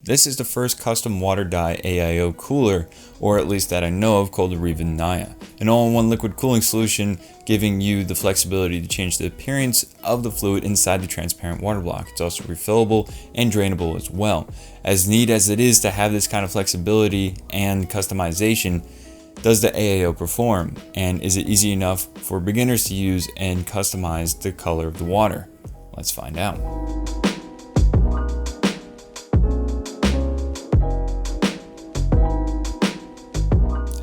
This is the first custom water dye AIO cooler, or at least that I know of, called the Reeven Naia. An all-in-one liquid cooling solution giving you the flexibility to change the appearance of the fluid inside the transparent water block. It's also refillable and drainable as well. As neat as it is to have this kind of flexibility and customization, does the AIO perform? And is it easy enough for beginners to use and customize the color of the water? Let's find out.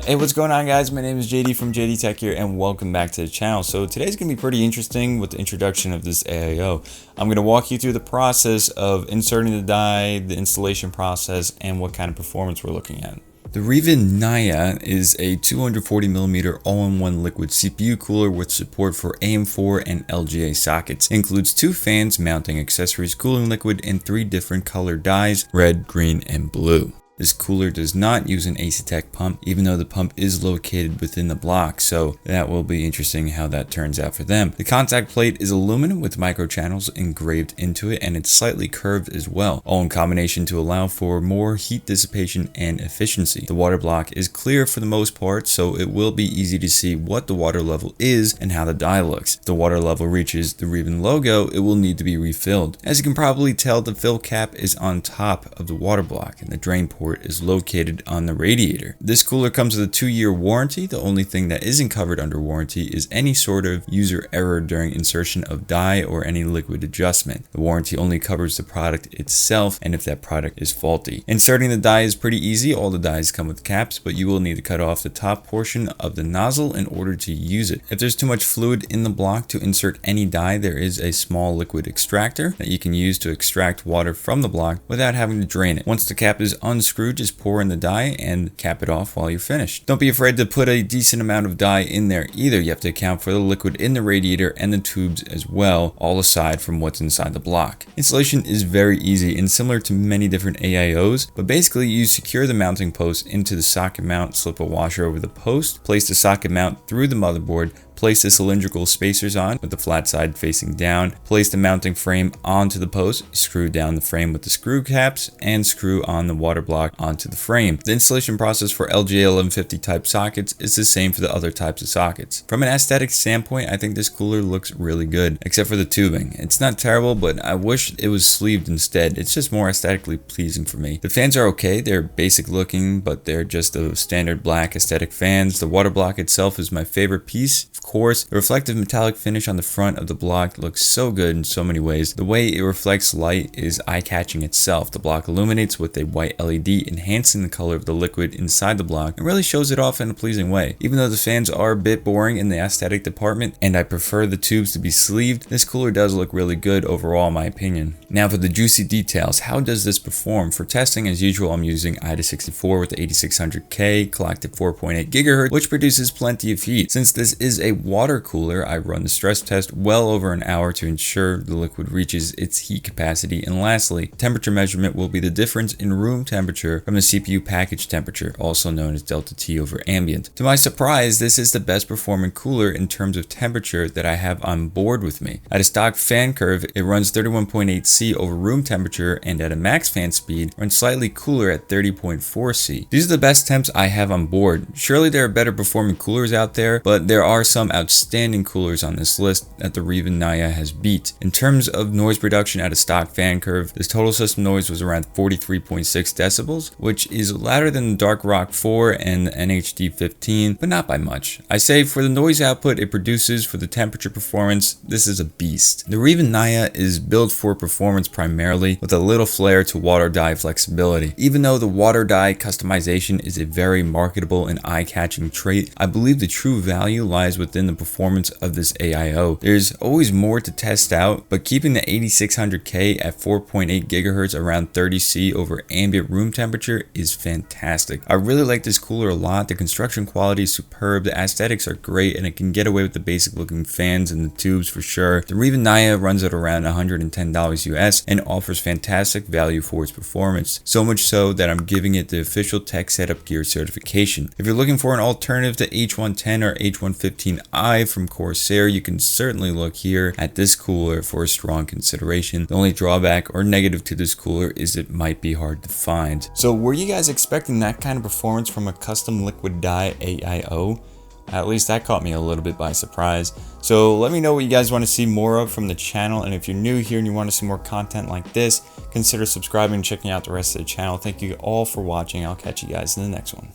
Hey, what's going on, guys? My name is JD from JDTechGear and welcome back to the channel. So today's going to be pretty interesting with the introduction of this AIO. I'm going to walk you through the process of inserting the dye, the installation process, and what kind of performance we're looking at. The Reeven Naia is a 240mm all-in-one liquid CPU cooler with support for AM4 and LGA sockets. It includes 2 fans mounting accessories cooling liquid and 3 different color dyes, red, green, and blue. This cooler does not use an Asetek pump, even though the pump is located within the block, so that will be interesting how that turns out for them. The contact plate is aluminum with microchannels engraved into it, and it's slightly curved as well, all in combination to allow for more heat dissipation and efficiency. The water block is clear for the most part, so it will be easy to see what the water level is and how the dye looks. If the water level reaches the Reeven logo, it will need to be refilled. As you can probably tell, the fill cap is on top of the water block, and the drain port is located on the radiator. This cooler comes with a 2-year warranty. The only thing that isn't covered under warranty is any sort of user error during insertion of dye or any liquid adjustment. The warranty only covers the product itself and if that product is faulty. Inserting the dye is pretty easy. All the dyes come with caps, but you will need to cut off the top portion of the nozzle in order to use it. If there's too much fluid in the block to insert any dye, there is a small liquid extractor that you can use to extract water from the block without having to drain it. Once the cap is unscrewed, just pour in the dye and cap it off while you're finished. Don't be afraid to put a decent amount of dye in there either. You have to account for the liquid in the radiator and the tubes as well, all aside from what's inside the block. Installation is very easy and similar to many different AIOs, but basically you secure the mounting post into the socket mount, slip a washer over the post, place the socket mount through the motherboard, place the cylindrical spacers on with the flat side facing down, place the mounting frame onto the post, screw down the frame with the screw caps, and screw on the water block onto the frame. The installation process for LGA 1150 type sockets is the same for the other types of sockets. From an aesthetic standpoint, I think this cooler looks really good, except for the tubing. It's not terrible, but I wish it was sleeved instead. It's just more aesthetically pleasing for me. The fans are okay. They're basic looking, but they're just the standard black aesthetic fans. The water block itself is my favorite piece. Of course, the reflective metallic finish on the front of the block looks so good in so many ways. The way it reflects light is eye-catching itself. The block illuminates with a white LED, enhancing the color of the liquid inside the block and really shows it off in a pleasing way. Even though the fans are a bit boring in the aesthetic department and I prefer the tubes to be sleeved, this cooler does look really good overall in my opinion. Now for the juicy details, how does this perform? For testing, as usual, I'm using AIO with the 8600K clocked at 4.8 GHz, which produces plenty of heat. Since this is a water cooler, I run the stress test well over an hour to ensure the liquid reaches its heat capacity. And lastly, temperature measurement will be the difference in room temperature from the CPU package temperature, also known as delta T over ambient. To my surprise, this is the best performing cooler in terms of temperature that I have on board with me. At a stock fan curve, it runs 31.8 C over room temperature, and at a max fan speed, runs slightly cooler at 30.4 C. These are the best temps I have on board. Surely there are better performing coolers out there, but there are some outstanding coolers on this list that the Reeven Naia has beat. In terms of noise reduction at a stock fan curve, this total system noise was around 43.6 decibels, which is louder than the Dark Rock 4 and the NHD 15, but not by much. I say for the noise output it produces for the temperature performance, this is a beast. The Reeven Naia is built for performance primarily, with a little flair to water dye flexibility. Even though the water dye customization is a very marketable and eye-catching trait, I believe the true value lies within the performance of this AIO. There's always more to test out, but keeping the 8600K at 4.8 GHz around 30 C over ambient room temperature is fantastic. I really like this cooler a lot. The construction quality is superb, the aesthetics are great, and it can get away with the basic looking fans and the tubes for sure. The Reeven Naia runs at around $110 US and offers fantastic value for its performance, so much so that I'm giving it the official Tech Setup Gear certification. If you're looking for an alternative to H110 or H115 eye from Corsair, you can certainly look here at this cooler for a strong consideration. The only drawback or negative to this cooler is it might be hard to find. So were you guys expecting that kind of performance from a custom liquid die AIO? At least that caught me a little bit by surprise. So let me know what you guys want to see more of from the channel, and if you're new here and you want to see more content like this, consider subscribing and checking out the rest of the channel. Thank you all for watching. I'll catch you guys in the next one.